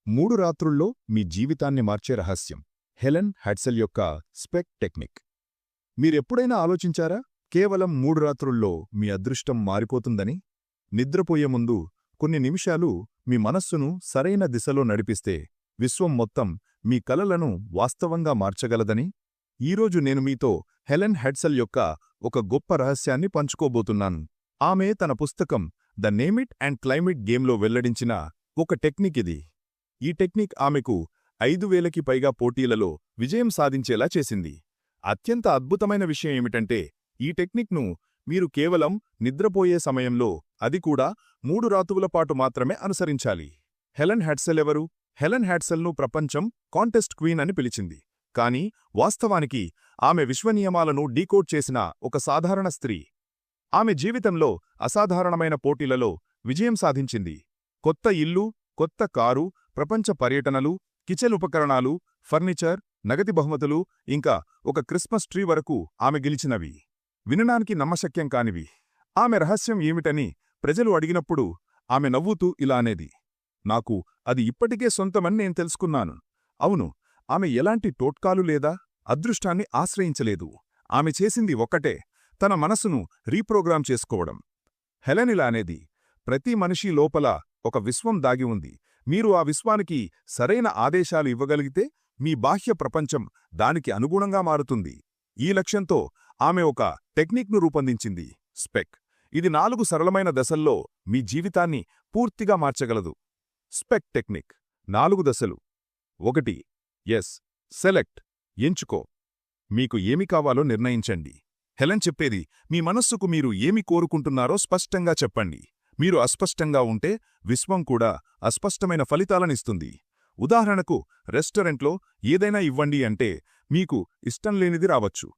3 రాత్రుల్లో మీ జీవితాన్ని మార్చే రహస్యం. హెలెన్ హ్యాడ్సెల్ యొక్క స్పెక్ టెక్నిక్. మీరెప్పుడైనా ఆలోచించారా? కేవలం 3 రాత్రుల్లో మీ అదృష్టం మారిపోతుందని? నిద్రపోయే ముందు కొన్ని నిమిషాలు మీ మనస్సును సరైన దిశలో నడిపిస్తే విశ్వం మొత్తం మీ కలలను వాస్తవంగా మార్చగలదని? ఈరోజు నేను మీతో హెలెన్ హ్యాడ్సెల్ యొక్క ఒక గొప్ప రహస్యాన్ని పంచుకోబోతున్నాను. ఆమె తన పుస్తకం the name it and climate గేమ్లో వెల్లడించిన ఒక టెక్నిక్ ఇది. ఈ టెక్నిక్ ఆమెకు 5,000కి పైగా పోటీలలో విజయం సాధించేలా చేసింది. అత్యంత అద్భుతమైన విషయం ఏమిటంటే, ఈ టెక్నిక్ను మీరు కేవలం నిద్రపోయే సమయంలో, అది కూడా 3 రాత్రుల పాటు మాత్రమే అనుసరించాలి. హెలెన్ హ్యాడ్సెల్ ఎవరు? హెలెన్ హ్యాడ్సెల్ను ప్రపంచం కాంటెస్ట్ క్వీన్ అని పిలిచింది. కానీ వాస్తవానికి ఆమె విశ్వనియమాలను డీకోడ్ చేసిన ఒక సాధారణ స్త్రీ. ఆమె జీవితంలో అసాధారణమైన పోటీలలో విజయం సాధించింది. కొత్త ఇల్లు, కొత్త కారు, ప్రపంచ పర్యటనలు, కిచెన్ ఉపకరణాలు, ఫర్నిచర్, నగది బహుమతులు, ఇంకా ఒక క్రిస్మస్ ట్రీ వరకు ఆమె గెలిచినవి. వినడానికి నమ్మశక్యం కానివి. ఆమె రహస్యం ఏమిటని ప్రజలు అడిగినప్పుడు ఆమె నవ్వుతూ ఇలా అనేది, నాకు అది ఇప్పటికే సొంతమని నేను తెలుసుకున్నాను. అవును, ఆమె ఎలాంటి టోట్కాలు లేదా అదృష్టాన్ని ఆశ్రయించలేదు. ఆమె చేసింది ఒక్కటే, తన మనసును రీప్రోగ్రామ్ చేసుకోవడం. హెలెన్ ఇలా అనేది, ప్రతి మనిషి లోపల ఒక విశ్వం దాగి ఉంది. మీరు ఆ విశ్వానికి సరైన ఆదేశాలు ఇవ్వగలిగితే మీ బాహ్య ప్రపంచం దానికి అనుగుణంగా మారుతుంది. ఈ లక్ష్యంతో ఆమె ఒక టెక్నిక్ను రూపొందించింది, స్పెక్. ఇది 4 సరళమైన దశల్లో మీ జీవితాన్ని పూర్తిగా మార్చగలదు. స్పెక్ టెక్నిక్ 4 దశలు. 1. ఎస్ సెలెక్ట్, ఎంచుకో. మీకు ఏమి కావాలో నిర్ణయించండి. హెలెన్ చెప్పేది, మీ మనస్సుకు మీరు ఏమి కోరుకుంటున్నారో స్పష్టంగా చెప్పండి. మీరు అస్పష్టంగా ఉంటే విశ్వం కూడా అస్పష్టమైన ఫలితాలనిస్తుంది. ఉదాహరణకు, రెస్టారెంట్లో ఏదైనా ఇవ్వండి అంటే మీకు ఇష్టం లేనిది రావచ్చు.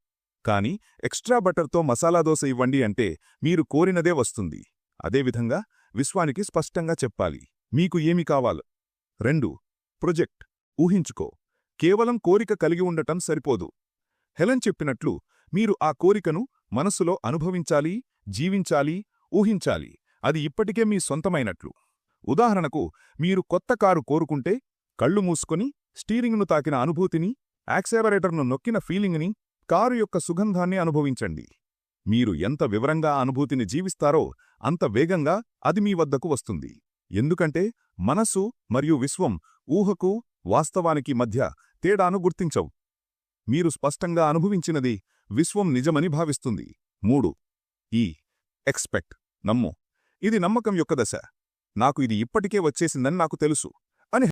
కానీ ఎక్స్ట్రా బటర్తో మసాలా దోశ ఇవ్వండి అంటే మీరు కోరినదే వస్తుంది. అదేవిధంగా విశ్వానికి స్పష్టంగా చెప్పాలి, మీకు ఏమి కావాలో. 2. ప్రొజెక్ట్, ఊహించుకో. కేవలం కోరిక కలిగి ఉండటం సరిపోదు. హెలెన్ చెప్పినట్లు మీరు ఆ కోరికను మనసులో అనుభవించాలి, జీవించాలి, ఊహించాలి. అది ఇప్పటికే మీ సొంతమైనట్లు. ఉదాహరణకు, మీరు కొత్త కారు కోరుకుంటే కళ్ళు మూసుకొని స్టీరింగ్ను తాకిన అనుభూతిని, యాక్సెలరేటర్ను నొక్కిన ఫీలింగ్ని, కారు యొక్క సుగంధాన్ని అనుభవించండి. మీరు ఎంత వివరంగా అనుభూతిని జీవిస్తారో అంత వేగంగా అది మీ వద్దకు వస్తుంది. ఎందుకంటే మనసు మరియు విశ్వం ఊహకు, వాస్తవానికి మధ్య తేడాను గుర్తించవు. మీరు స్పష్టంగా అనుభవించినది విశ్వం నిజమని భావిస్తుంది. 3. ఎక్స్పెక్ట్, నమ్ము. ఇది నమ్మకం యొక్క దశ. నాకు ఇది ఇప్పటికే వచ్చేసిందని నాకు తెలుసు అని